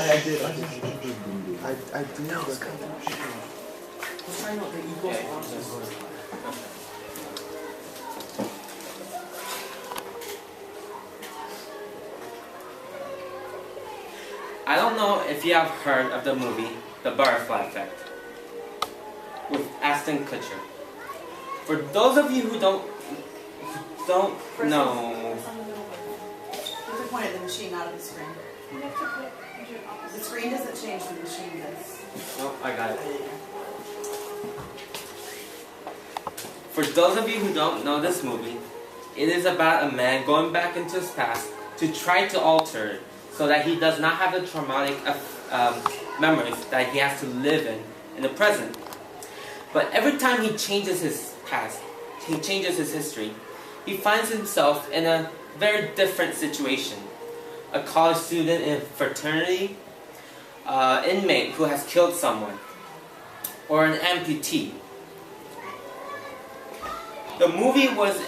I did. I did. Let's try not the equal forces. I don't know if you have heard of the movie The Butterfly Effect with Ashton Kutcher. For those of you who don't know, You have to point at the machine, not at the screen. The screen doesn't change, the machine does. oh, I got it. For those of you who don't know this movie, it is about a man going back into his past to try to alter it so that he does not have the traumatic memories that he has to live in the present. But every time he changes his past, he changes his history, he finds himself in a very different situation. A college student in a fraternity, inmate who has killed someone, or an amputee. The movie was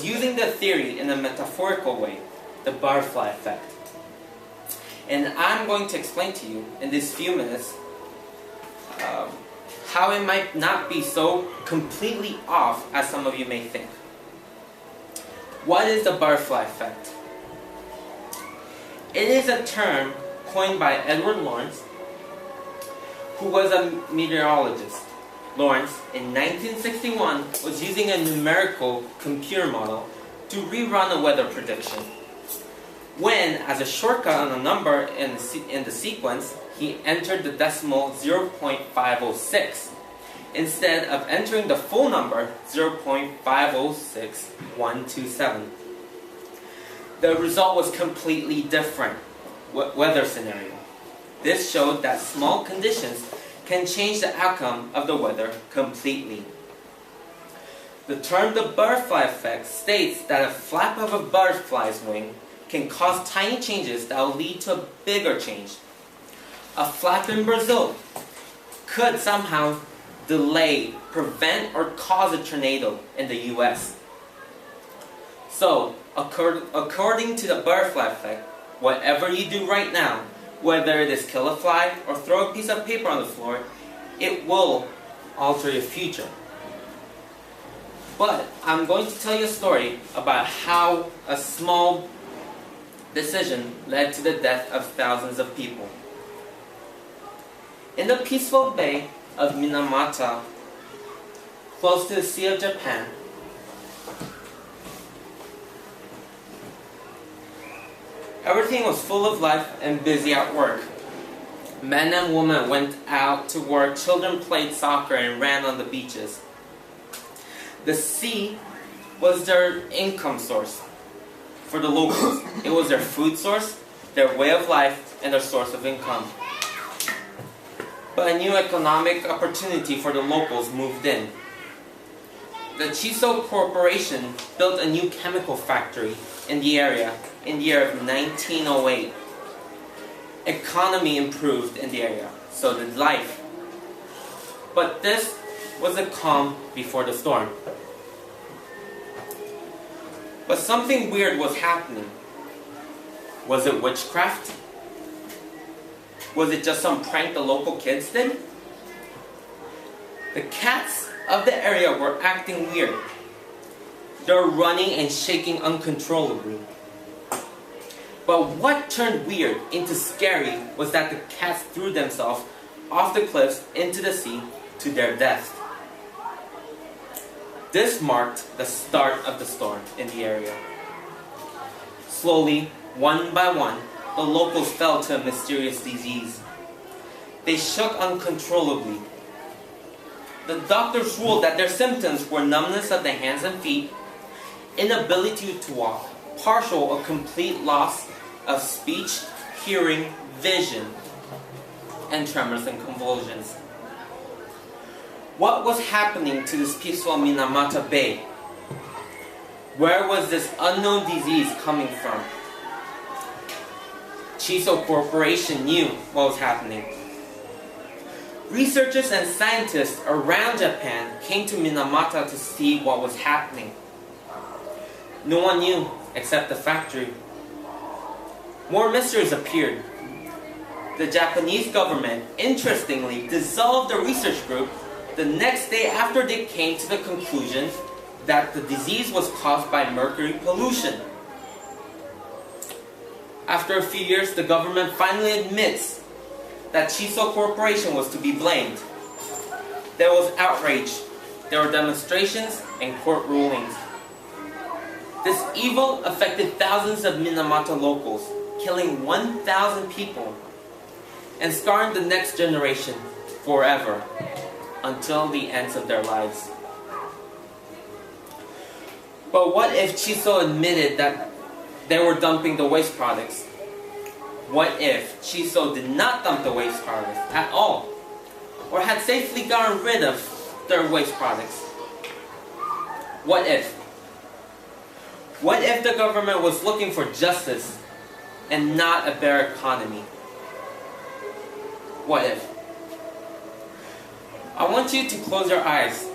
using the theory in a metaphorical way, the butterfly effect. And I'm going to explain to you in these few minutes how it might not be so completely off as some of you may think. What is the butterfly effect? It is a term coined by Edward Lawrence, who was a meteorologist. Lawrence, in 1961, was using a numerical computer model to rerun a weather prediction. When, as a shortcut on a number in the sequence, he entered the decimal 0.506, instead of entering the full number 0.506127. The result was completely different weather scenario. This showed that small conditions can change the outcome of the weather completely. The term the butterfly effect states that a flap of a butterfly's wing can cause tiny changes that will lead to a bigger change. A flap in Brazil could somehow delay, prevent, or cause a tornado in the US. So, according to the butterfly effect, whatever you do right now, whether it is kill a fly or throw a piece of paper on the floor, it will alter your future. But I'm going to tell you a story about how a small decision led to the death of thousands of people. In the peaceful bay of Minamata, close to the Sea of Japan, everything was full of life and busy at work. Men and women went out to work, children played soccer and ran on the beaches. The sea was their income source for the locals. It was their food source, their way of life, and their source of income. But a new economic opportunity for the locals moved in. The Chiso Corporation built a new chemical factory in the area in the year of 1908. Economy improved in the area, so did life. But this was a calm before the storm. But something weird was happening. Was it witchcraft? Was it just some prank the local kids did? The cats of the area were acting weird. They were running and shaking uncontrollably. But what turned weird into scary was that the cats threw themselves off the cliffs into the sea to their death. This marked the start of the storm in the area. Slowly, one by one, the locals fell to a mysterious disease. They shook uncontrollably. The doctors ruled that their symptoms were numbness of the hands and feet, inability to walk, partial or complete loss of speech, hearing, vision, and tremors and convulsions. What was happening to this peaceful Minamata Bay? Where was this unknown disease coming from? Chiso Corporation knew what was happening. Researchers and scientists around Japan came to Minamata to see what was happening. No one knew except the factory. More mysteries appeared. The Japanese government, interestingly, dissolved the research group the next day after they came to the conclusion that the disease was caused by mercury pollution. After a few years, the government finally admits that Chiso Corporation was to be blamed. There was outrage, there were demonstrations, and court rulings. This evil affected thousands of Minamata locals, killing 1,000 people, and scarring the next generation forever, until the ends of their lives. But what if Chiso admitted that they were dumping the waste products? What if Chiso did not dump the waste products at all, or had safely gotten rid of their waste products? What if? What if the government was looking for justice and not a better economy? What if? I want you to close your eyes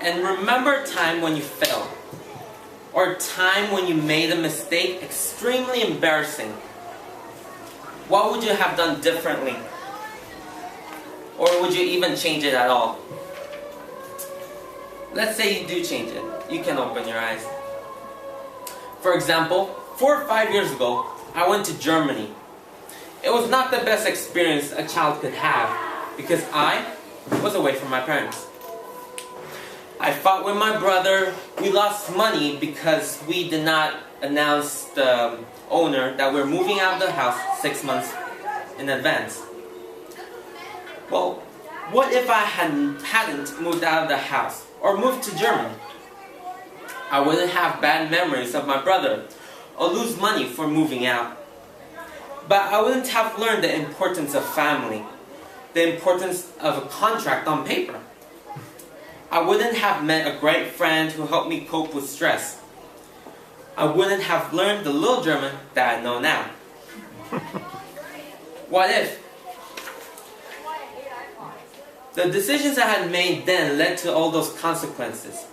and remember a time when you failed, or a time when you made a mistake extremely embarrassing. What would you have done differently? Or would you even change it at all? Let's say you do change it. You can open your eyes. For example, 4 or 5 years ago, I went to Germany. It was not the best experience a child could have because I was away from my parents. I fought with my brother. We lost money because we did not announce the owner that we're moving out of the house 6 months in advance. Well, what if I hadn't moved out of the house or moved to Germany? I wouldn't have bad memories of my brother or lose money for moving out. But I wouldn't have learned the importance of family, the importance of a contract on paper. I wouldn't have met a great friend who helped me cope with stress. I wouldn't have learned the little German that I know now. What if? The decisions I had made then led to all those consequences.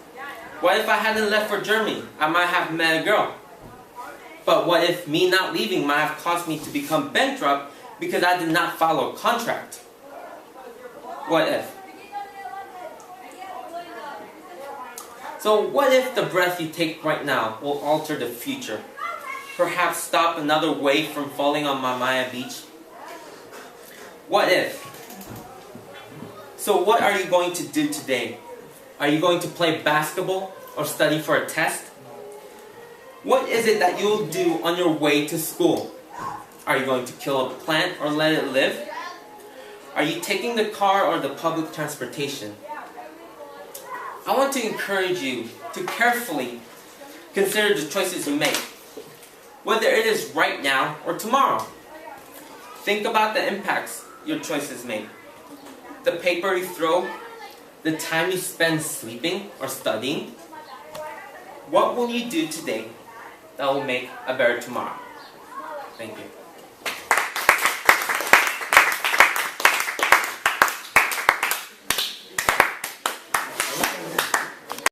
What if I hadn't left for Germany? I might have met a girl. But what if me not leaving might have caused me to become bankrupt because I did not follow a contract? What if? So what if the breath you take right now will alter the future? Perhaps stop another wave from falling on Mamaya Beach? What if? So what are you going to do today? Are you going to play basketball or study for a test? What is it that you'll do on your way to school? Are you going to kill a plant or let it live? Are you taking the car or the public transportation? I want to encourage you to carefully consider the choices you make, whether it is right now or tomorrow. Think about the impacts your choices make. The paper you throw, the time you spend sleeping or studying. What will you do today that will make a better tomorrow? Thank you.